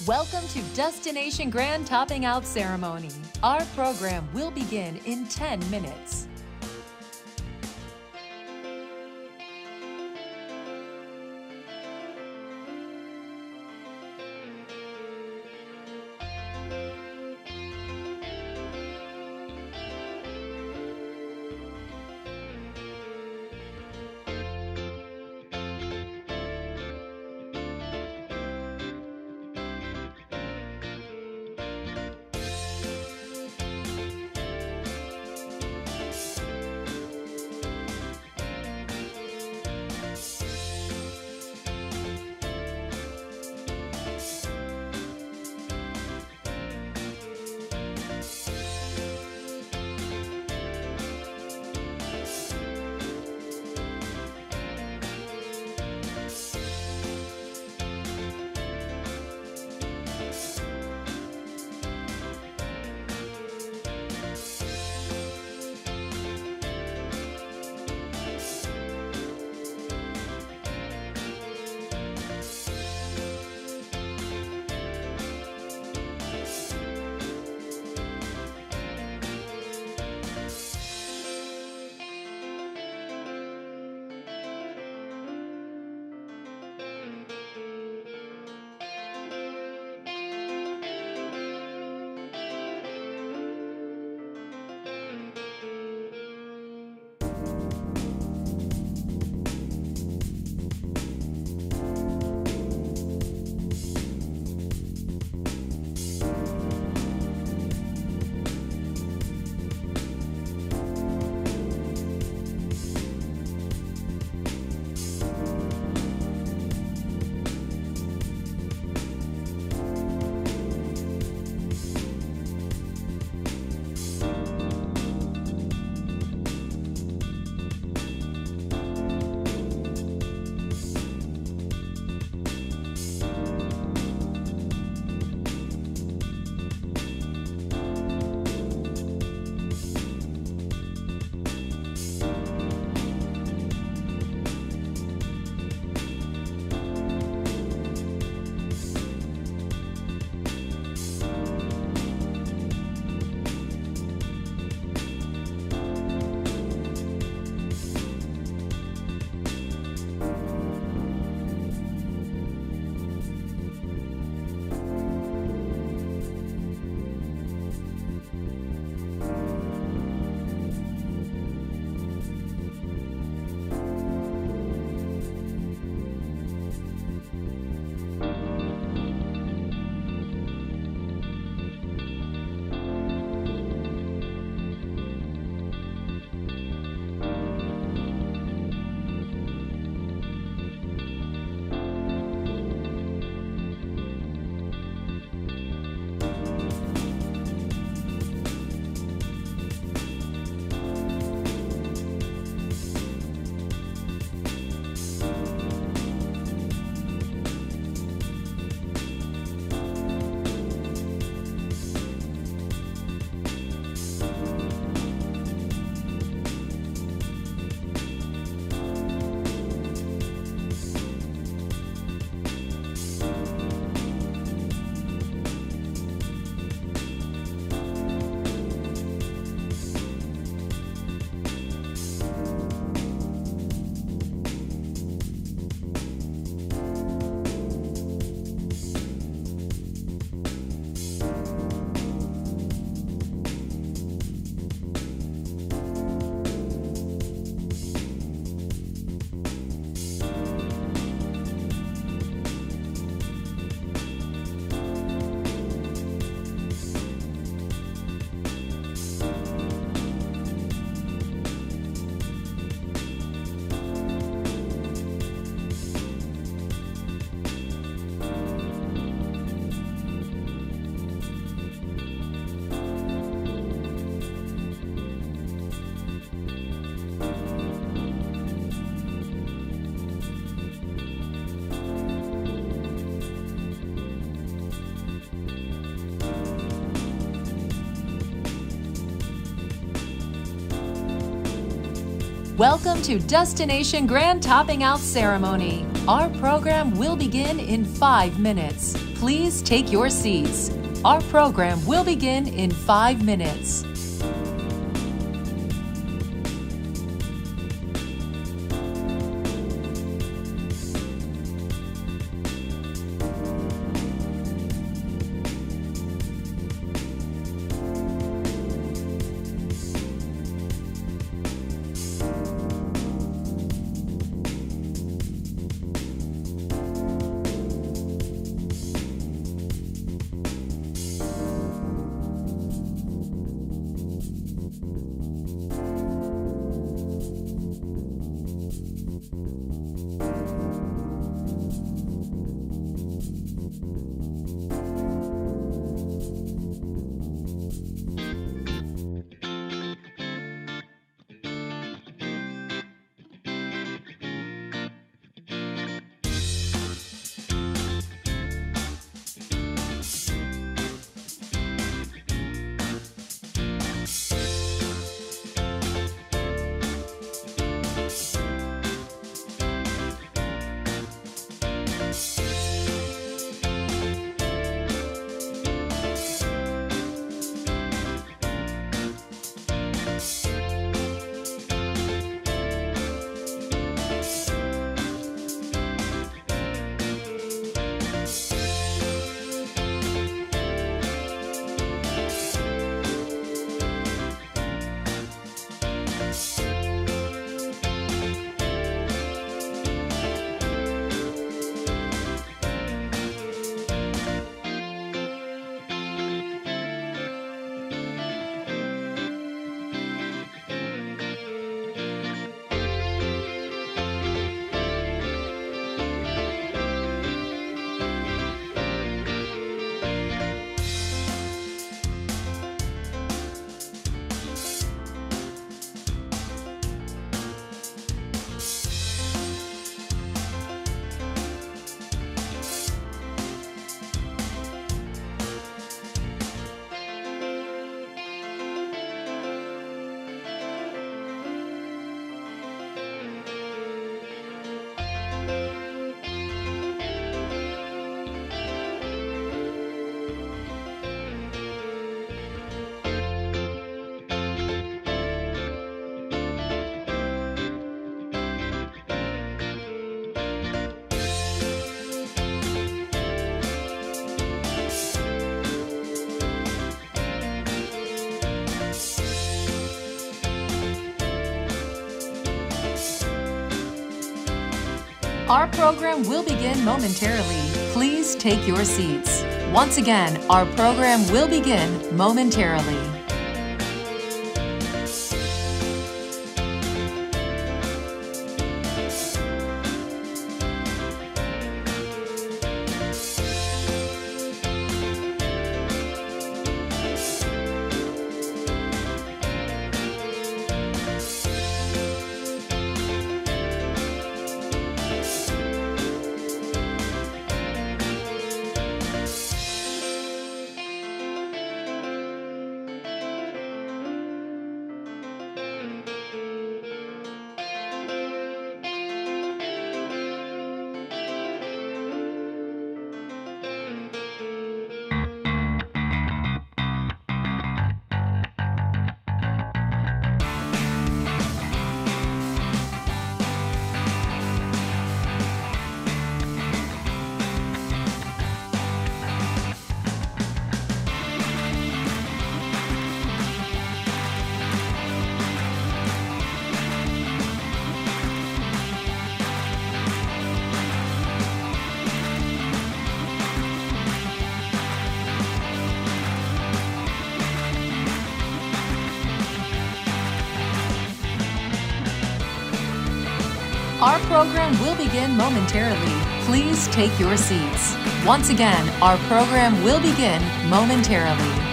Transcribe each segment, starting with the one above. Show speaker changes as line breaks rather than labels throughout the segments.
Welcome to Destination Grand Topping Out Ceremony. Our program will begin in 10 minutes. Welcome to Destination Grand Topping Out Ceremony. Our program will begin in 5 minutes. Please take your seats. Our program will begin in 5 minutes. Our program will begin momentarily. Please take your seats. Once again, our program will begin momentarily. Our program will begin momentarily. Please take your seats. Once again, our program will begin momentarily.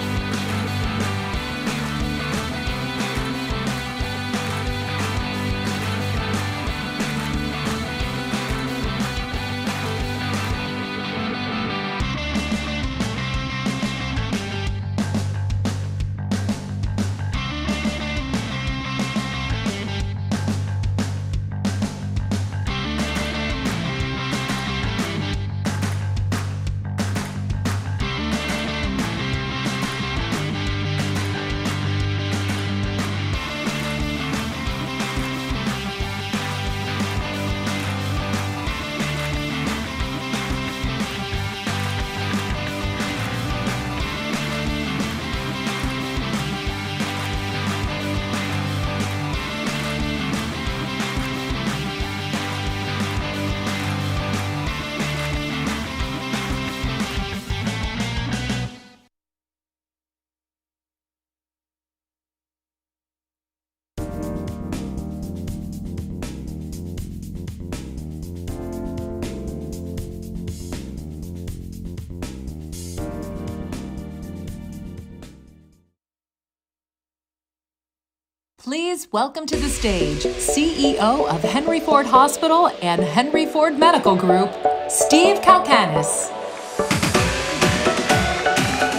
Please welcome to the stage CEO of Henry Ford Hospital and Henry Ford Medical Group, Steve Kalkanis.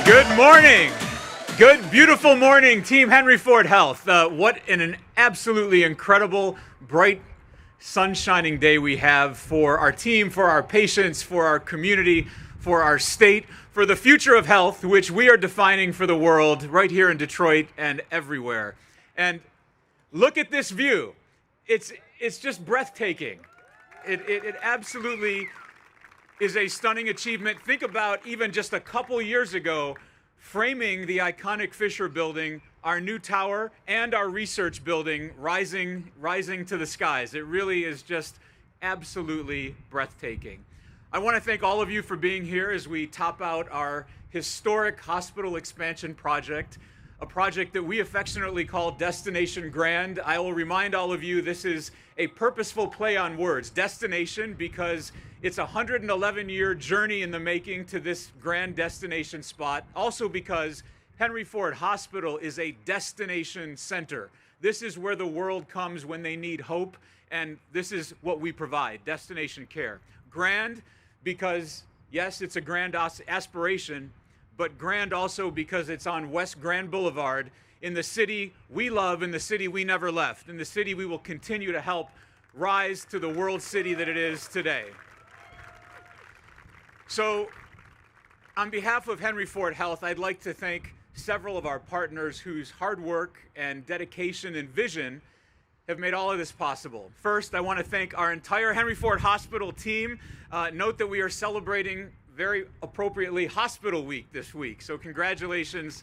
Good morning. Good, beautiful morning, Team Henry Ford Health. What an absolutely incredible, bright, sun-shining day we have for our team, for our patients, for our community, for our state, for the future of health, which we are defining for the world right here in Detroit and everywhere. And look at this view. It's just breathtaking. It absolutely is a stunning achievement. Think about even just a couple years ago, framing the iconic Fisher Building, our new tower, and our research building rising to the skies. It really is just absolutely breathtaking. I want to thank all of you for being here as we top out our historic hospital expansion project, a project that we affectionately call Destination Grand. I will remind all of you this is a purposeful play on words. Destination, because it's a 111-year journey in the making to this grand destination spot. Also because Henry Ford Hospital is a destination center. This is where the world comes when they need hope, and this is what we provide, destination care. Grand because, yes, it's a grand aspiration, but grand also because it's on West Grand Boulevard in the city we love, in the city we never left, in the city we will continue to help rise to the world city that it is today. So, on behalf of Henry Ford Health, I'd like to thank several of our partners whose hard work and dedication and vision have made all of this possible. First, I want to thank our entire Henry Ford Hospital team. Note that we are celebrating very appropriately Hospital Week this week, so congratulations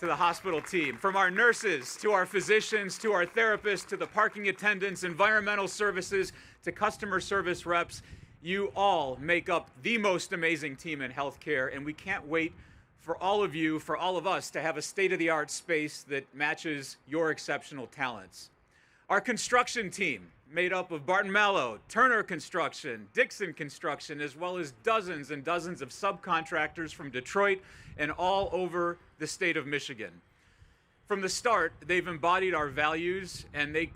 to the hospital team. From our nurses, to our physicians, to our therapists, to the parking attendants, environmental services, to customer service reps, you all make up the most amazing team in healthcare, and we can't wait for all of you, for all of us, to have a state-of-the-art space that matches your exceptional talents. Our construction team, made up of Barton Mallow, Turner Construction, Dixon Construction, as well as dozens and dozens of subcontractors from Detroit and all over the state of Michigan. From the start, they've embodied our values, and they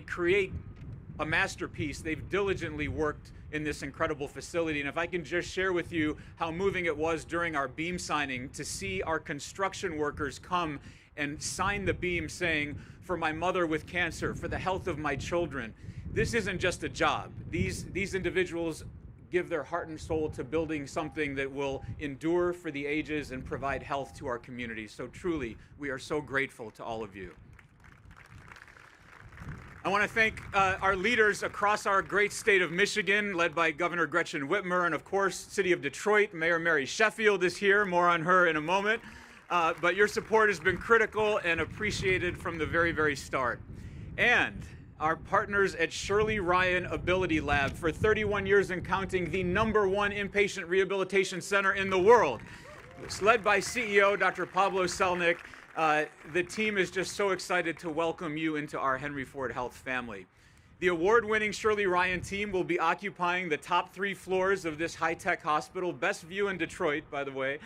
create a masterpiece. They've diligently worked in this incredible facility. And if I can just share with you how moving it was during our beam signing to see our construction workers come and sign the beam saying, "For my mother with cancer, for the health of my children." This isn't just a job. These individuals give their heart and soul to building something that will endure for the ages and provide health to our community. So truly, we are so grateful to all of you. I want to thank our leaders across our great state of Michigan, led by Governor Gretchen Whitmer, and of course, City of Detroit. Mayor Mary Sheffield is here, more on her in a moment. But your support has been critical and appreciated from the very, very start. And our partners at Shirley Ryan Ability Lab, for 31 years and counting, the #1 inpatient rehabilitation center in the world. It's led by CEO Dr. Pablo Selnick. The team is just so excited to welcome you into our Henry Ford Health family. The award-winning Shirley Ryan team will be occupying the top 3 floors of this high-tech hospital, best view in Detroit, by the way,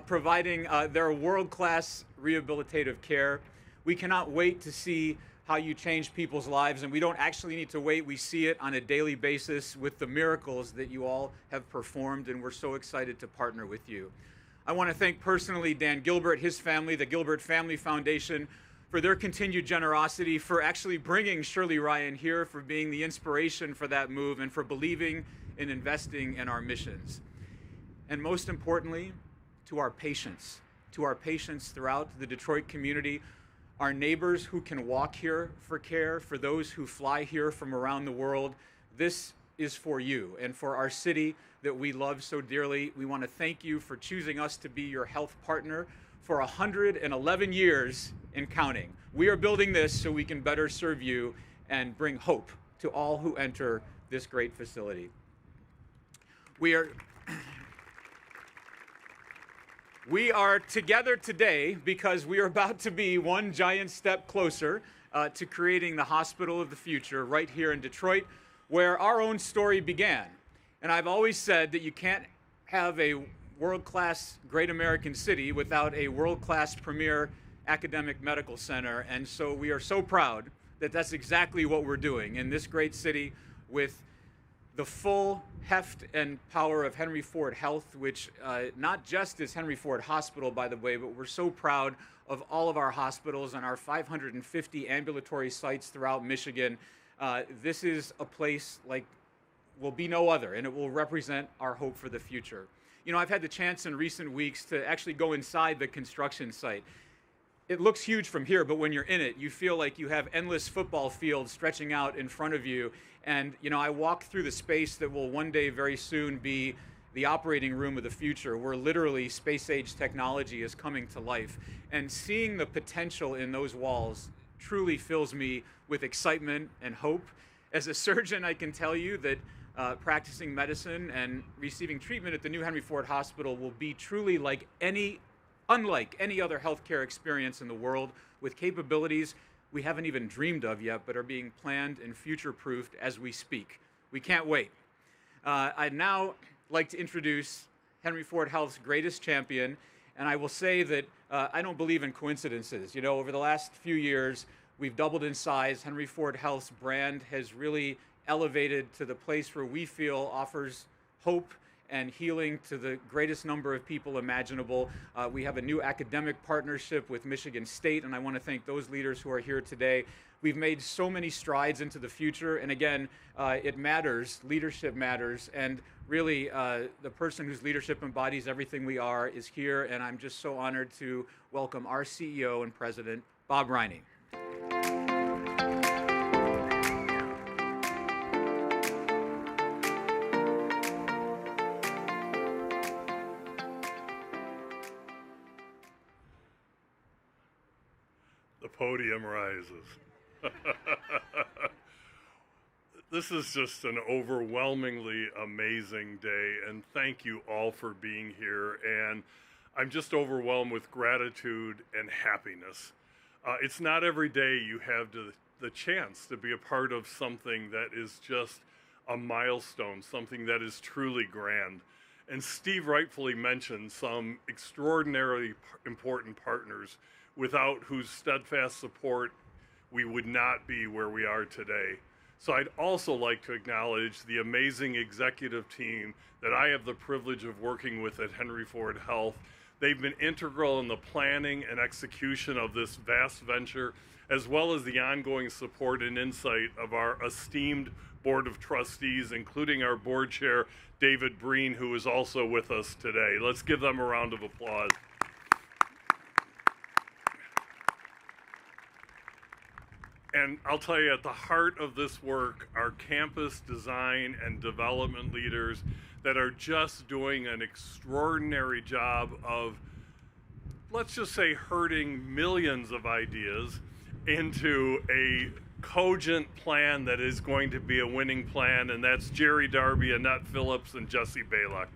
providing their world-class rehabilitative care. We cannot wait to see how you change people's lives, and we don't actually need to wait. We see it on a daily basis with the miracles that you all have performed, and we're so excited to partner with you. I want to thank personally Dan Gilbert, his family, the Gilbert Family Foundation, for their continued generosity, for actually bringing Shirley Ryan here, for being the inspiration for that move, and for believing and investing in our missions. And most importantly, to our patients throughout the Detroit community, our neighbors who can walk here for care, for those who fly here from around the world. This is for you and for our city that we love so dearly. We want to thank you for choosing us to be your health partner for 111 years and counting. We are building this so we can better serve you and bring hope to all who enter this great facility. We are together today because we are about to be one giant step closer to creating the hospital of the future right here in Detroit, where our own story began. And I've always said that you can't have a world-class great American city without a world-class premier academic medical center. And so we are so proud that that's exactly what we're doing in this great city with the full heft and power of Henry Ford Health, which not just is Henry Ford Hospital, by the way, but we're so proud of all of our hospitals and our 550 ambulatory sites throughout Michigan. This is a place like will be no other, and it will represent our hope for the future. You know, I've had the chance in recent weeks to actually go inside the construction site. It looks huge from here, but when you're in it, you feel like you have endless football fields stretching out in front of you. And, you know, I walk through the space that will one day very soon be the operating room of the future, where literally space-age technology is coming to life. And seeing the potential in those walls truly fills me with excitement and hope. As a surgeon, I can tell you that practicing medicine and receiving treatment at the new Henry Ford Hospital will be truly unlike any other healthcare experience in the world, with capabilities we haven't even dreamed of yet, but are being planned and future-proofed as we speak. We can't wait. I'd now like to introduce Henry Ford Health's greatest champion, and I will say that I don't believe in coincidences. You know, over the last few years, we've doubled in size. Henry Ford Health's brand has really elevated to the place where we feel offers hope and healing to the greatest number of people imaginable. We have a new academic partnership with Michigan State, and I want to thank those leaders who are here today. We've made so many strides into the future, and again, it matters. Leadership matters, and really, the person whose leadership embodies everything we are is here, and I'm just so honored to welcome our CEO and President, Bob Riney.
The podium rises. This is just an overwhelmingly amazing day, and thank you all for being here. And I'm just overwhelmed with gratitude and happiness. It's not every day you have the chance to be a part of something that is just a milestone, something that is truly grand. And Steve rightfully mentioned some extraordinarily important partners without whose steadfast support we would not be where we are today. So I'd also like to acknowledge the amazing executive team that I have the privilege of working with at Henry Ford Health. They've been integral in the planning and execution of this vast venture, as well as the ongoing support and insight of our esteemed Board of Trustees, including our board chair, David Breen, who is also with us today. Let's give them a round of applause. And I'll tell you, at the heart of this work are campus design and development leaders that are just doing an extraordinary job of, let's just say, herding millions of ideas into a cogent plan that is going to be a winning plan, and that's Jerry Darby, Annette Phillips, and Jesse Bailock.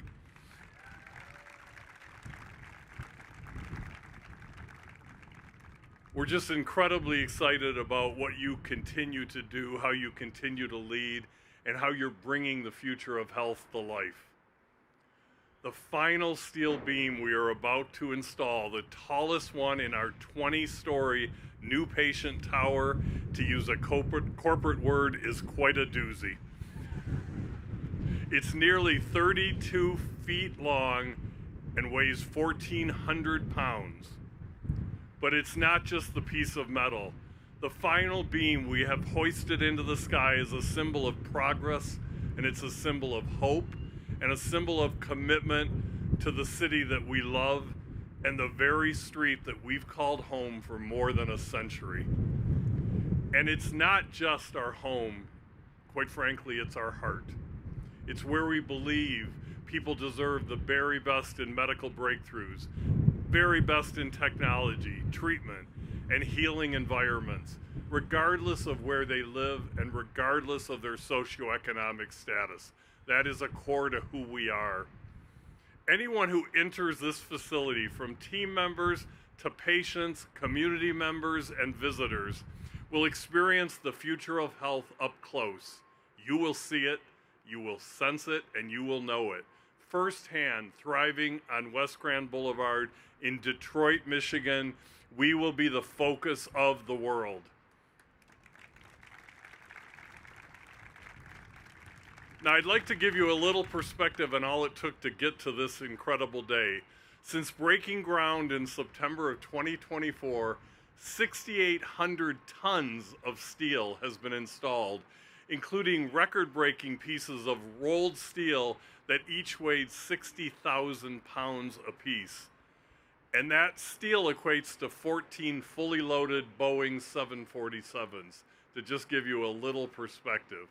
We're just incredibly excited about what you continue to do, how you continue to lead, and how you're bringing the future of health to life. The final steel beam we are about to install, the tallest one in our 20-story new patient tower, to use a corporate word, is quite a doozy. It's nearly 32 feet long and weighs 1,400 pounds. But it's not just the piece of metal. The final beam we have hoisted into the sky is a symbol of progress, and it's a symbol of hope, and a symbol of commitment to the city that we love and the very street that we've called home for more than a century. And it's not just our home. Quite frankly, it's our heart. It's where we believe people deserve the very best in medical breakthroughs, very best in technology, treatment, and healing environments, regardless of where they live and regardless of their socioeconomic status. That is a core to who we are. Anyone who enters this facility, from team members to patients, community members, and visitors, will experience the future of health up close. You will see it, you will sense it, and you will know it firsthand, thriving on West Grand Boulevard in Detroit, Michigan, We will be the focus of the world. Now, I'd like to give you a little perspective on all it took to get to this incredible day. Since breaking ground in September of 2024, 6,800 tons of steel has been installed, including record-breaking pieces of rolled steel that each weighed 60,000 pounds apiece. And that steel equates to 14 fully loaded Boeing 747s, to just give you a little perspective.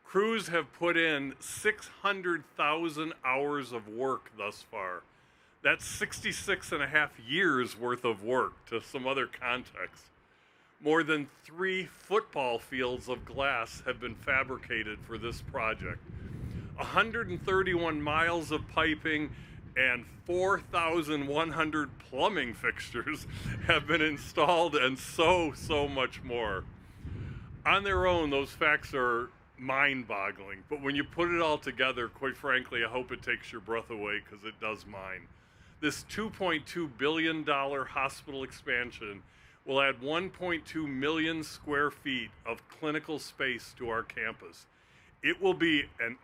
Crews have put in 600,000 hours of work thus far. That's 66 and a half years worth of work, to some other context. More than 3 football fields of glass have been fabricated for this project. 131 miles of piping and 4,100 plumbing fixtures have been installed, and so much more. On their own, those facts are mind-boggling, but when you put it all together, quite frankly, I hope it takes your breath away, because it does mine. This $2.2 billion hospital expansion will add 1.2 million square feet of clinical space to our campus. It will be, and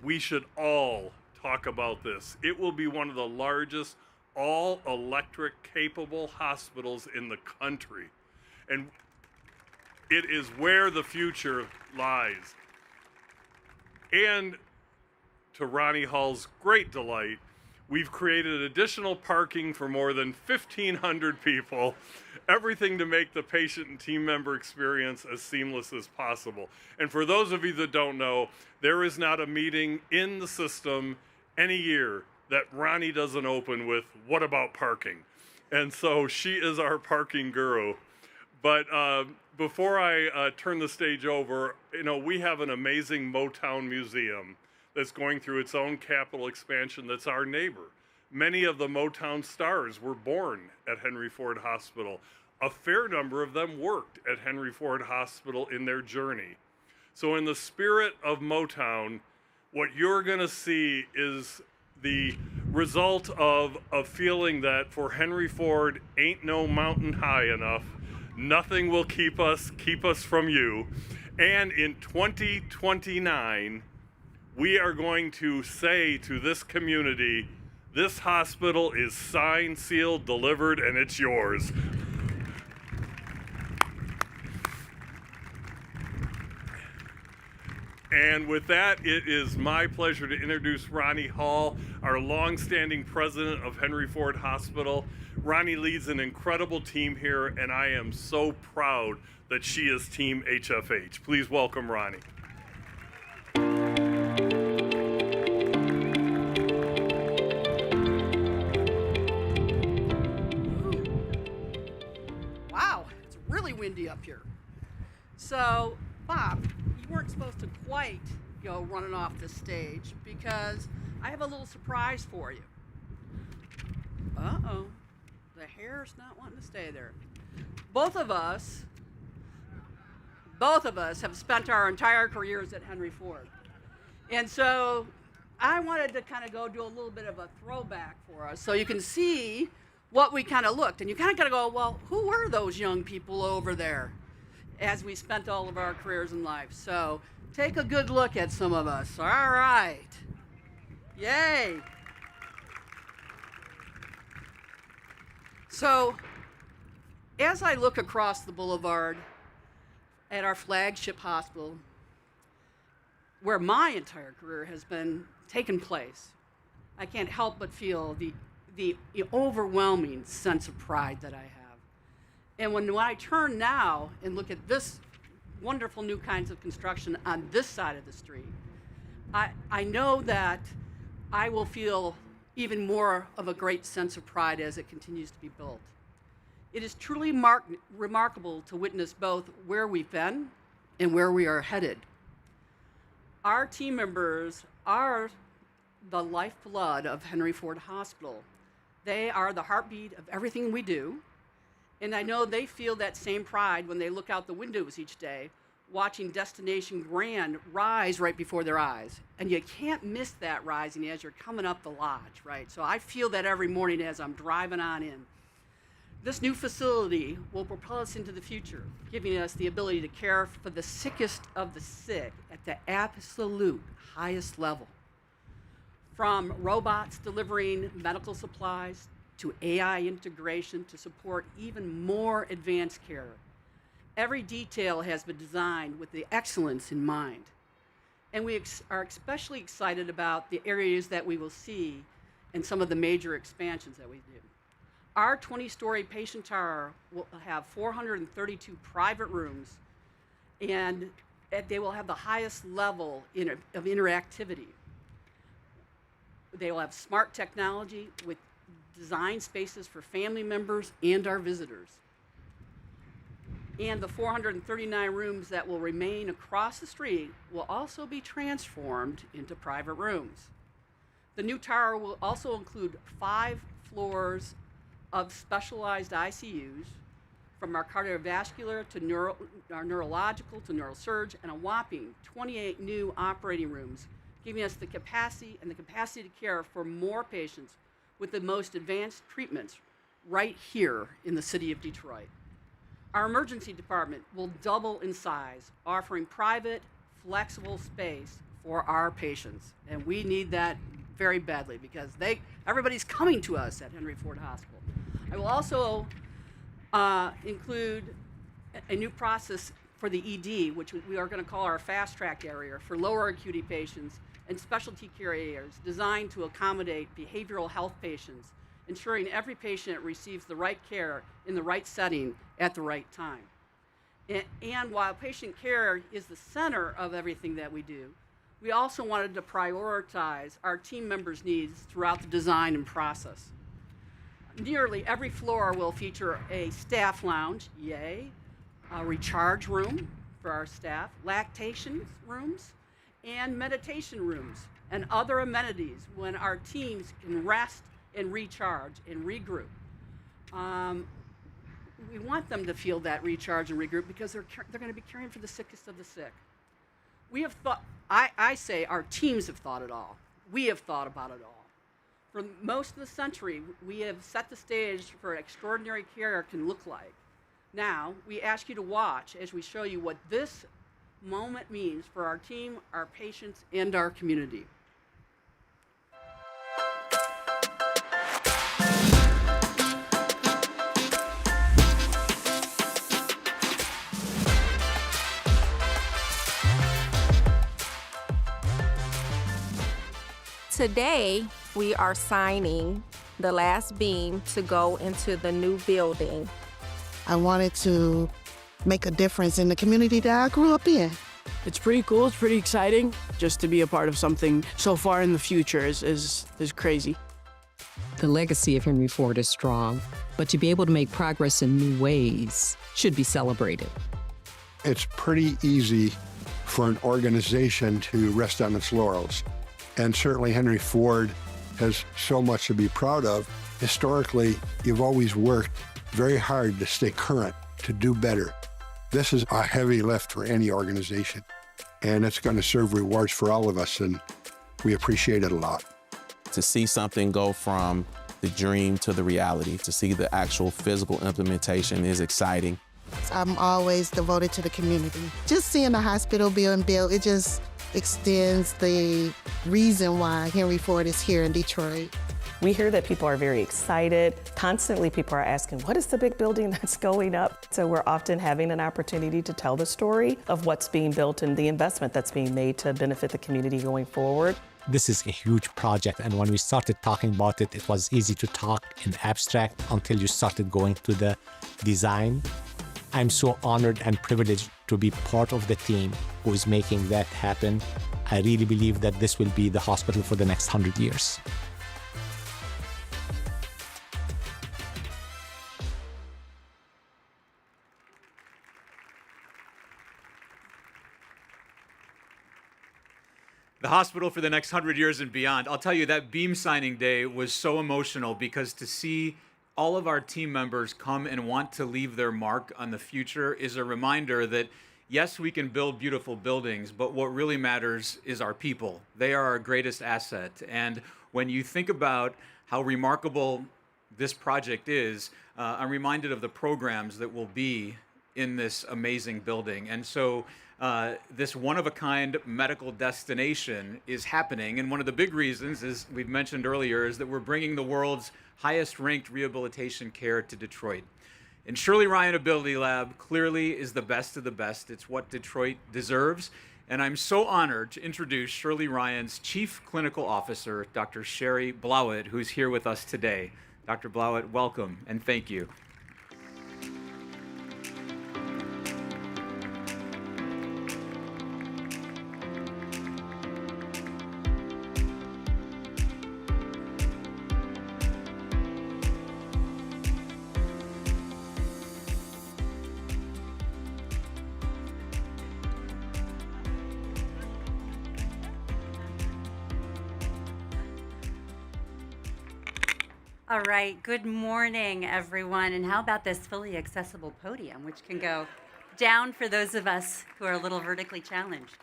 we should all talk about this, it will be one of the largest all-electric capable hospitals in the country. And it is where the future lies. And to Ronnie Hall's great delight, we've created additional parking for more than 1,500 people, everything to make the patient and team member experience as seamless as possible. And for those of you that don't know, there is not a meeting in the system any year that Ronnie doesn't open with, "What about parking?" And so she is our parking guru. But before I turn the stage over, we have an amazing Motown museum that's going through its own capital expansion that's our neighbor. Many of the Motown stars were born at Henry Ford Hospital. A fair number of them worked at Henry Ford Hospital in their journey. So in the spirit of Motown, what you're going to see is the result of a feeling that for Henry Ford, ain't no mountain high enough. Nothing will keep us from you. And in 2029, we are going to say to this community, this hospital is signed, sealed, delivered, and it's yours. And with that, it is my pleasure to introduce Ronnie Hall, our longstanding president of Henry Ford Hospital. Ronnie leads an incredible team here, and I am so proud that she is Team HFH. Please welcome Ronnie.
Wow, it's really windy up here. So, Bob, you weren't supposed to quite go running off the stage, because I have a little surprise for you. Uh-oh, the hair's not wanting to stay there. Both of us have spent our entire careers at Henry Ford. And so I wanted to kind of go do a little bit of a throwback for us so you can see what we kind of looked. And you kind of got to go, well, who were those young people over there as we spent all of our careers in life? So take a good look at some of us. All right. Yay. So as I look across the boulevard at our flagship hospital, where my entire career has been taken place, I can't help but feel the overwhelming sense of pride that I have. And when I turn now and look at this wonderful new kinds of construction on this side of the street, I know that I will feel even more of a great sense of pride as it continues to be built. It is truly remarkable to witness both where we've been and where we are headed. Our team members are the lifeblood of Henry Ford Hospital. They are the heartbeat of everything we do, and I know they feel that same pride when they look out the windows each day, watching Destination Grand rise right before their eyes. And you can't miss that rising as you're coming up the lodge, right? So I feel that every morning as I'm driving on in. This new facility will propel us into the future, giving us the ability to care for the sickest of the sick at the absolute highest level. From robots delivering medical supplies to AI integration to support even more advanced care. Every detail has been designed with the excellence in mind. And we are especially excited about the areas that we will see and some of the major expansions that we do. Our 20-story patient tower will have 432 private rooms, and they will have the highest level of interactivity. They will have smart technology with design spaces for family members and our visitors. And the 439 rooms that will remain across the street will also be transformed into private rooms. The new tower will also include 5 floors of specialized ICUs, from our cardiovascular to our neurological to neurosurge, and a whopping 28 new operating rooms, giving us the capacity to care for more patients with the most advanced treatments right here in the city of Detroit. Our emergency department will double in size, offering private, flexible space for our patients. And we need that very badly because everybody's coming to us at Henry Ford Hospital. I will also include a new process for the ED, which we are going to call our fast track area for lower acuity patients and specialty care areas designed to accommodate behavioral health patients, ensuring every patient receives the right care in the right setting at the right time. And while patient care is the center of everything that we do, we also wanted to prioritize our team members' needs throughout the design and process. Nearly every floor will feature a staff lounge, yay, a recharge room for our staff, lactation rooms, and meditation rooms, and other amenities when our teams can rest and recharge and regroup. We want them to feel that recharge and regroup because they're going to be caring for the sickest of the sick. We have thought, I say our teams have thought it all. We have thought about it all. For most of the century, we have set the stage for extraordinary care can look like. Now, we ask you to watch as we show you what this moment means for our team, our patients, and our community.
Today, we are signing the last beam to go into the new building.
I wanted to make a difference in the community that I grew up in.
It's pretty cool. It's pretty exciting. Just to be a part of something so far in the future is crazy.
The legacy of Henry Ford is strong, but to be able to make progress in new ways should be celebrated.
It's pretty easy for an organization to rest on its laurels. And certainly Henry Ford has so much to be proud of. Historically, you've always worked very hard to stay current, to do better. This is a heavy lift for any organization, and it's going to serve rewards for all of us, and we appreciate it a lot.
To see something go from the dream to the reality, to see the actual physical implementation is exciting.
I'm always devoted to the community. Just seeing the hospital being built, it just extends the reason why Henry Ford is here in Detroit.
We hear that people are very excited. Constantly people are asking, what is the big building that's going up? So we're often having an opportunity to tell the story of what's being built and the investment that's being made to benefit the community going forward.
This is a huge project, and when we started talking about it, it was easy to talk in abstract until you started going to the design. I'm so honored and privileged to be part of the team who is making that happen. I really believe that this will be the hospital for the next 100 years.
The hospital for the next 100 years and beyond. I'll tell you, that beam signing day was so emotional because to see all of our team members come and want to leave their mark on the future is a reminder that, yes, we can build beautiful buildings, but what really matters is our people. They are our greatest asset. And when you think about how remarkable this project is, I'm reminded of the programs that will be in this amazing building. And so this one-of-a-kind medical destination is happening. And one of the big reasons, as we've mentioned earlier, is that we're bringing the world's highest-ranked rehabilitation care to Detroit. And Shirley Ryan Ability Lab clearly is the best of the best. It's what Detroit deserves. And I'm so honored to introduce Shirley Ryan's Chief Clinical Officer, Dr. Sherry Blowett, who's here with us today. Dr. Blowett, welcome and thank you.
All right, good morning, everyone. And how about this fully accessible podium, which can go down for those of us who are a little vertically challenged.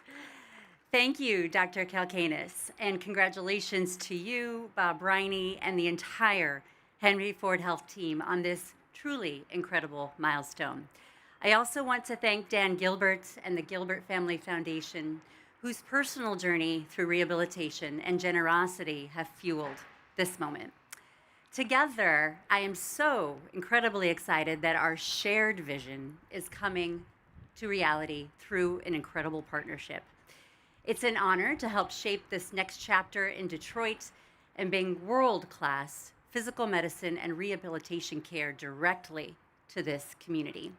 Thank you, Dr. Kalkanis, and congratulations to you, Bob Briney, and the entire Henry Ford Health team on this truly incredible milestone. I also want to thank Dan Gilbert and the Gilbert Family Foundation, whose personal journey through rehabilitation and generosity have fueled this moment. Together, I am so incredibly excited that our shared vision is coming to reality through an incredible partnership. It's an honor to help shape this next chapter in Detroit and bring world-class physical medicine and rehabilitation care directly to this community.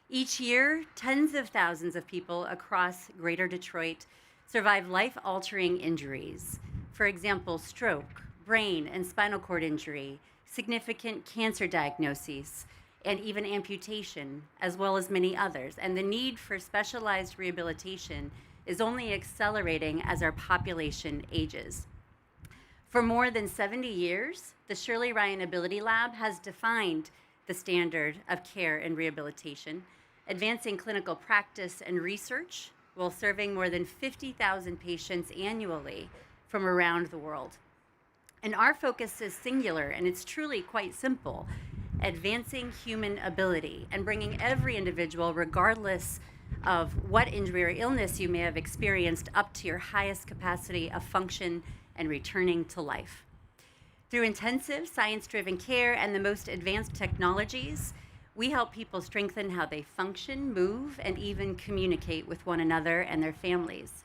Each year, tens of thousands of people across Greater Detroit survive life-altering injuries. For example, stroke, brain and spinal cord injury, significant cancer diagnoses, and even amputation, as well as many others. And the need for specialized rehabilitation is only accelerating as our population ages. For more than 70 years, the Shirley Ryan Ability Lab has defined the standard of care and rehabilitation, advancing clinical practice and research while serving more than 50,000 patients annually from around the world. And our focus is singular, and it's truly quite simple: advancing human ability and bringing every individual, regardless of what injury or illness you may have experienced, up to your highest capacity of function and returning to life. Through intensive, science-driven care and the most advanced technologies, we help people strengthen how they function, move, and even communicate with one another and their families.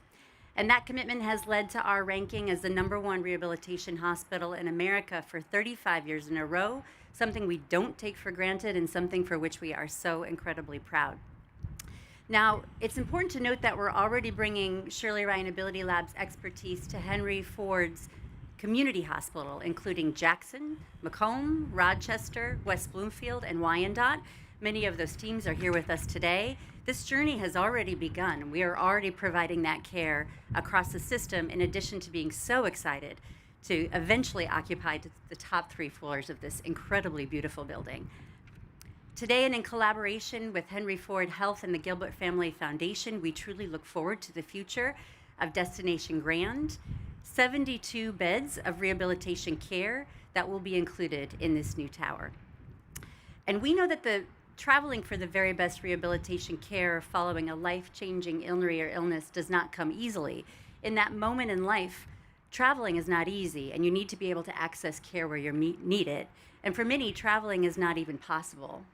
And that commitment has led to our ranking as the #1 rehabilitation hospital in America for 35 years in a row, something we don't take for granted and something for which we are so incredibly proud. Now, it's important to note that we're already bringing Shirley Ryan Ability Lab's expertise to Henry Ford's community hospital, including Jackson, Macomb, Rochester, West Bloomfield, and Wyandotte. Many of those teams are here with us today. This journey has already begun. We are already providing that care across the system, in addition to being so excited to eventually occupy the top 3 floors of this incredibly beautiful building. Today, and in collaboration with Henry Ford Health and the Gilbert Family Foundation, we truly look forward to the future of Destination Grand, 72 beds of rehabilitation care that will be included in this new tower. And we know that the traveling for the very best rehabilitation care following a life-changing injury or illness does not come easily. In that moment in life, traveling is not easy, and you need to be able to access care where you need it. And for many, traveling is not even possible.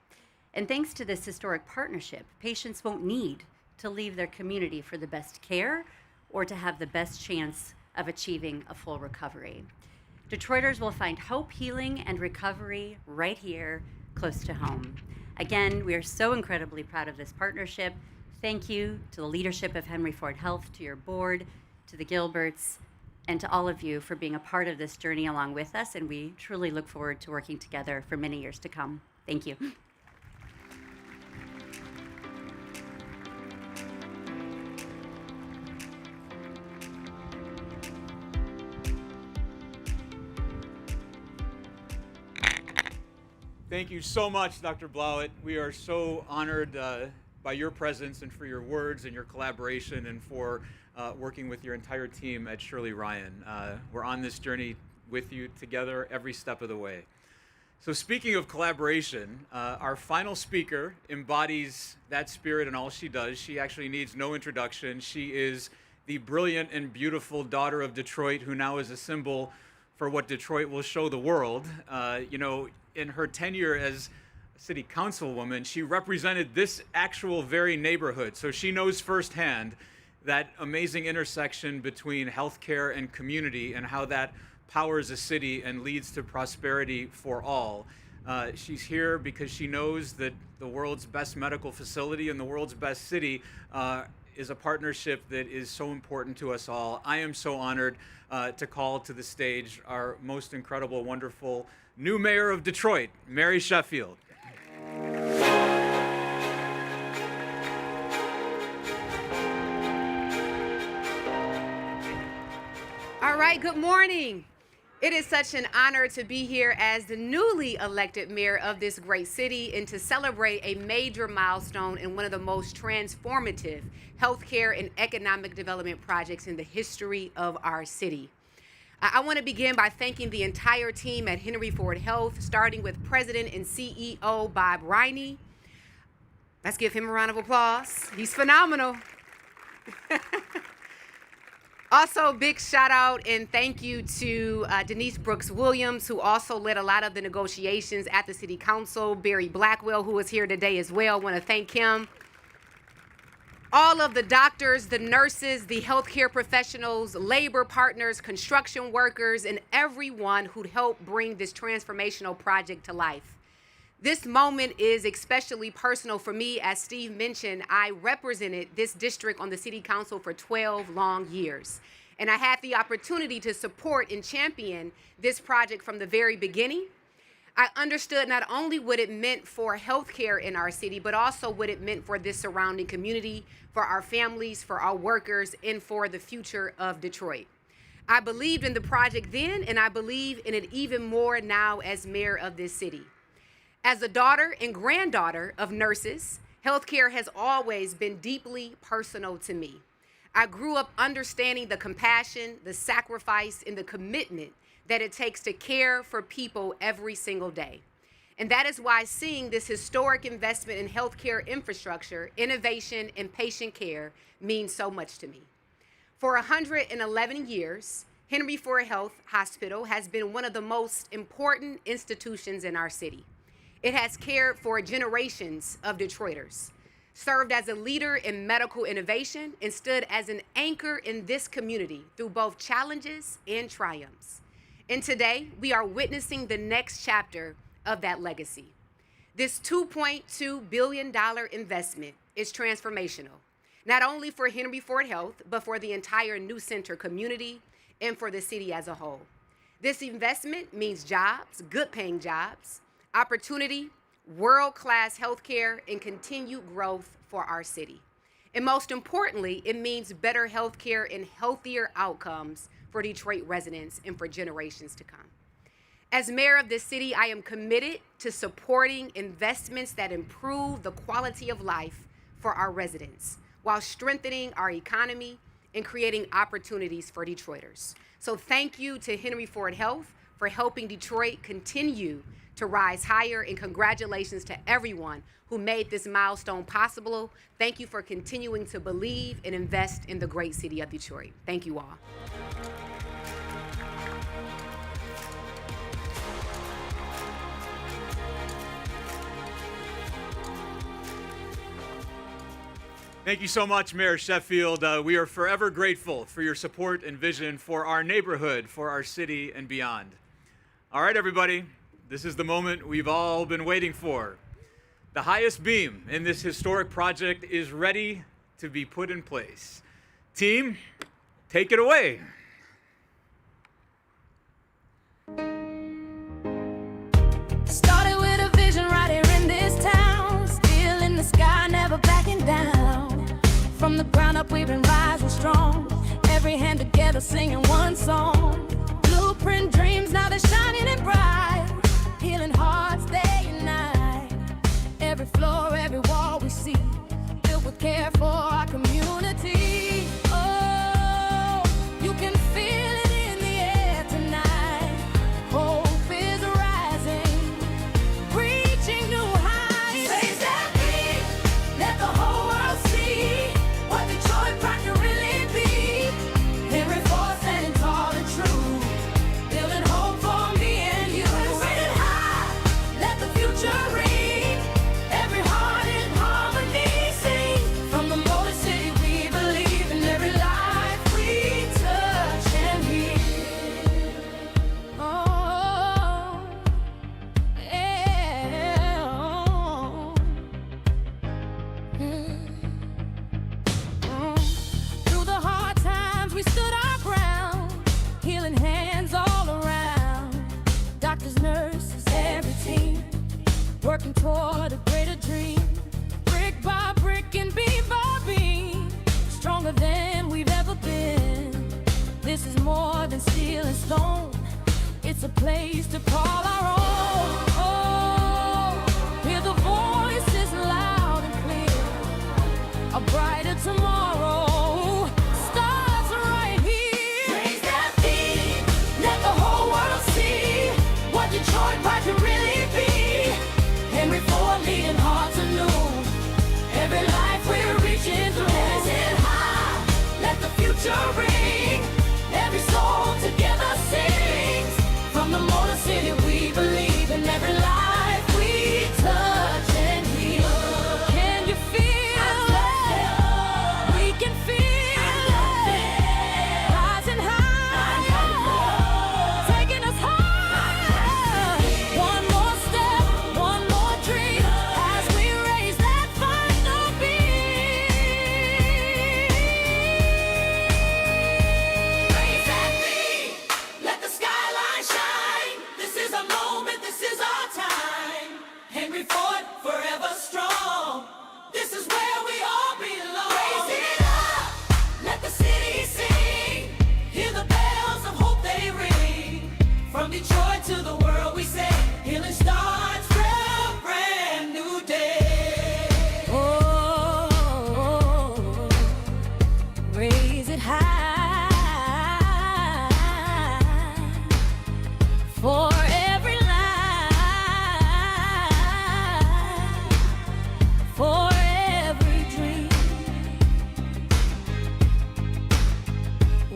And thanks to this historic partnership, patients won't need to leave their community for the best care or to have the best chance of achieving a full recovery. Detroiters will find hope, healing, and recovery right here, close to home. Again, we are so incredibly proud of this partnership. Thank you to the leadership of Henry Ford Health, to your board, to the Gilberts, and to all of you for being a part of this journey along with us, and we truly look forward to working together for many years to come. Thank you.
Thank you so much, Dr. Blowett. We are so honored by your presence and for your words and your collaboration and for working with your entire team at Shirley Ryan. We're on this journey with you together every step of the way. So speaking of collaboration, our final speaker embodies that spirit in all she does. She actually needs no introduction. She is the brilliant and beautiful daughter of Detroit, who now is a symbol for what Detroit will show the world. In her tenure as city councilwoman, she represented this actual very neighborhood. So she knows firsthand that amazing intersection between healthcare and community and how that powers a city and leads to prosperity for all. She's here because she knows that the world's best medical facility and the world's best city is a partnership that is so important to us all. I am so honored to call to the stage our most incredible, wonderful new mayor of Detroit, Mary Sheffield.
All right, good morning. It is such an honor to be here as the newly elected mayor of this great city and to celebrate a major milestone in one of the most transformative healthcare and economic development projects in the history of our city. I want to begin by thanking the entire team at Henry Ford Health, starting with President and CEO Bob Riney. Let's give him a round of applause. He's phenomenal. Also, big shout out and thank you to Denise Brooks Williams, who also led a lot of the negotiations at the City Council. Barry Blackwell, who is here today as well, want to thank him. All of the doctors, the nurses, the healthcare professionals, labor partners, construction workers, and everyone who helped bring this transformational project to life. This moment is especially personal for me. As Steve mentioned, I represented this district on the City Council for 12 long years. And I had the opportunity to support and champion this project from the very beginning. I understood not only what it meant for healthcare in our city, but also what it meant for this surrounding community, for our families, for our workers, and for the future of Detroit. I believed in the project then, and I believe in it even more now as mayor of this city. As a daughter and granddaughter of nurses, healthcare has always been deeply personal to me. I grew up understanding the compassion, the sacrifice, and the commitment that it takes to care for people every single day. And that is why seeing this historic investment in healthcare infrastructure, innovation, and patient care means so much to me. For 111 years, Henry Ford Health Hospital has been one of the most important institutions in our city. It has cared for generations of Detroiters, served as a leader in medical innovation, and stood as an anchor in this community through both challenges and triumphs. And today, we are witnessing the next chapter of that legacy. This $2.2 billion investment is transformational, not only for Henry Ford Health, but for the entire New Center community and for the city as a whole. This investment means jobs, good-paying jobs, opportunity, world-class healthcare, and continued growth for our city. And most importantly, it means better healthcare and healthier outcomes for Detroit residents and for generations to come. As mayor of this city, I am committed to supporting investments that improve the quality of life for our residents while strengthening our economy and creating opportunities for Detroiters. So thank you to Henry Ford Health for helping Detroit continue to rise higher, and congratulations to everyone who made this milestone possible. Thank you for continuing to believe and invest in the great city of Detroit. Thank you all.
Thank you so much, Mayor Sheffield. We are forever grateful for your support and vision for our neighborhood, for our city, and beyond. All right, everybody. This is the moment we've all been waiting for. The highest beam in this historic project is ready to be put in place. Team, take it away.
Started with a vision right here in this town. Still in the sky, never backing down. From the ground up, we've been rising strong. Every hand together, singing one song. Blueprint dreams, now they're shining and bright. Healing hearts day and night. Every floor, every wall we see, filled with care for our community. Oh, you can feel it in the air tonight. Hope is rising. toward a greater dream. Brick by brick and beam by beam, stronger than we've ever been. This is more than steel and stone. It's a place to call our own. Oh, hear the voices loud and clear. A brighter tomorrow starts right here. Raise that beam, let the whole world see what Detroit pride can really be. Henry Ford leading hearts anew. Every life we're reaching through. Raise it high, let the future ring. Every soul together sings. From the Motor City we believe in every life we touch and heal. Can you feel it? We can feel it. Rising high, taking us higher. One more step, one more dream as we raise that final beam. Raise that beam, let the skyline shine. This is our moment, this is our time. Henry Ford, forever strong. This is where we all belong. Raise it up, let the city sing. Hear the bells of hope they ring. From Detroit to the world we say, healing starts from a brand new day. Oh, raise it high for every life, for every dream.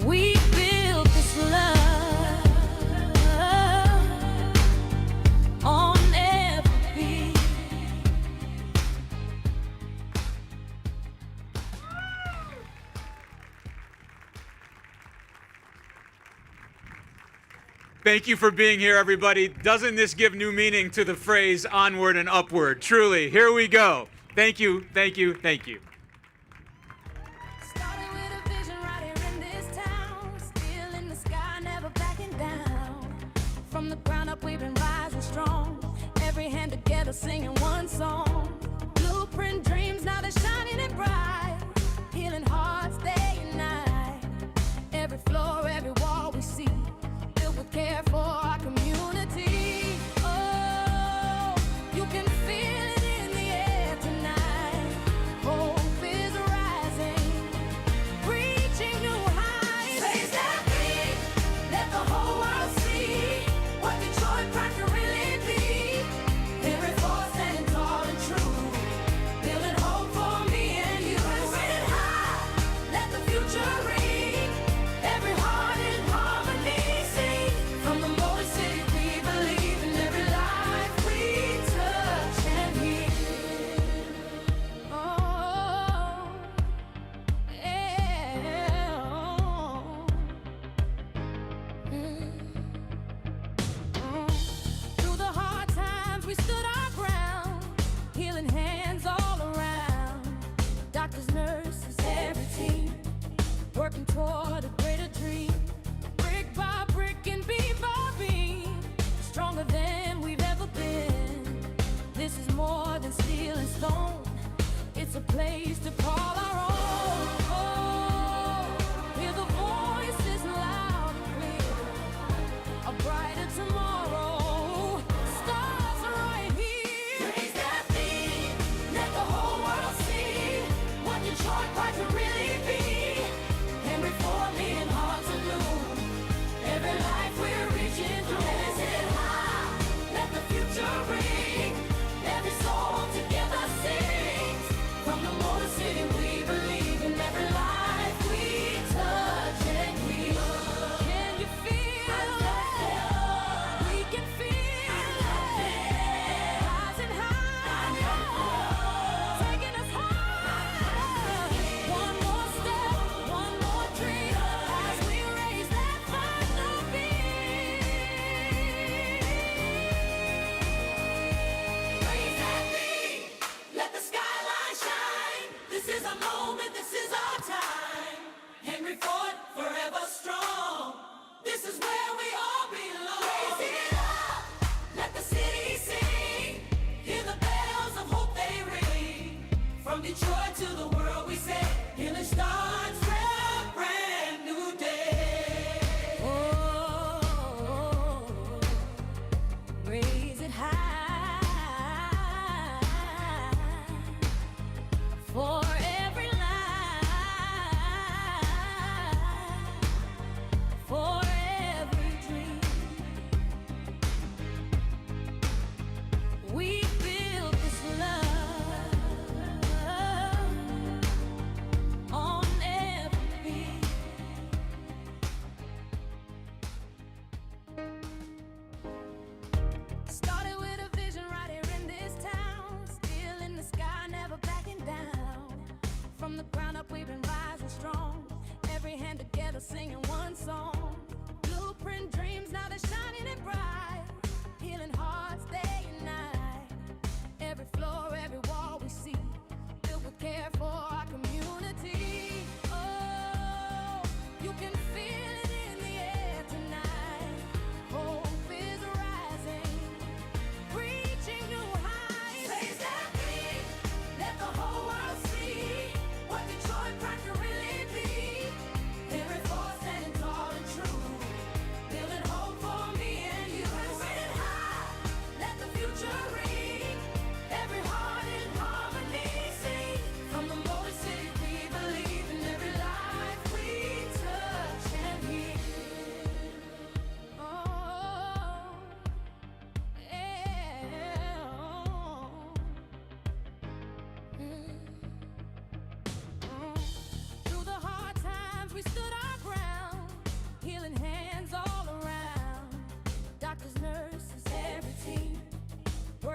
We built this love on every beat.
Thank you for being here, everybody. Doesn't this give new meaning to the phrase onward and upward? Truly, here we go. Thank you, thank you, thank you.
Started with a vision right here in this town. Still in the sky, never backing down. From the ground up, we've been rising strong. Every hand together, singing one song. Blueprint dreams, now they're shining and bright. Healing hearts day and night. Every floor, every wall we see, filled with care for our community. Oh, you can feel it in the air tonight. Hope is rising, reaching new heights. Raise that beam, let the whole world see what Detroit pride can really be. Henry Ford standing tall and true, building hope for me and you. Raise it high, let the future ring. Every heart in harmony sing. From the Motor City we believe in every life we touch and heal. Oh, yeah. Through the hard times we stood our ground, healing hands all around. Doctors, nurses, every team, working toward a greater dream. Brick by brick and beam by beam, stronger than we've ever been. This is more than steel and stone. It's a place to call our own. Oh, hear the voices loud and clear. A brighter tomorrow starts right here. Raise that beam, let the whole world see what Detroit pride can really be. Henry Ford leading hearts anew. Every life we're reaching through. Raise it high, let the future ring. Every soul together sings. From the Motor City we believe.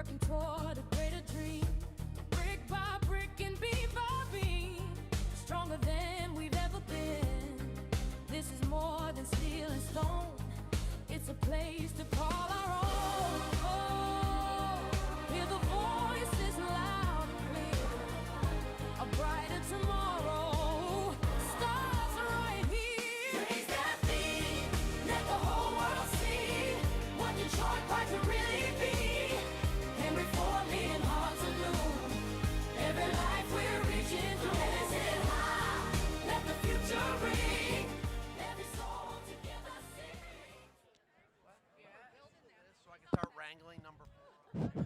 working toward a greater dream. Brick by brick and beam by beam, stronger than we've ever been. This is more than steel and stone. It's a place to call our own. Oh, hear the voices loud and clear. A brighter tomorrow. Stars are right here. Raise that beam. Let the whole world see what Detroit Park could really be. Henry Ford leading hearts anew. Every life we're reaching through. Raise it high. Let the future ring. Every soul together sing.
So I can start wrangling number 4.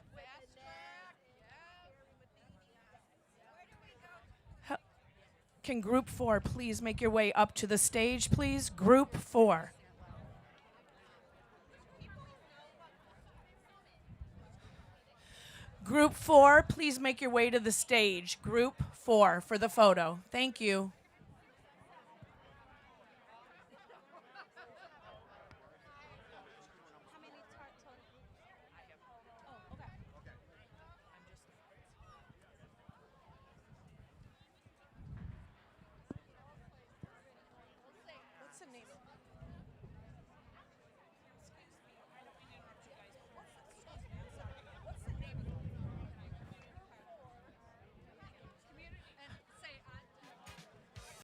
Can group 4 please make your way up to the stage, please? Group 4. Group 4, please make your way to the stage. Group 4 for the photo. Thank you.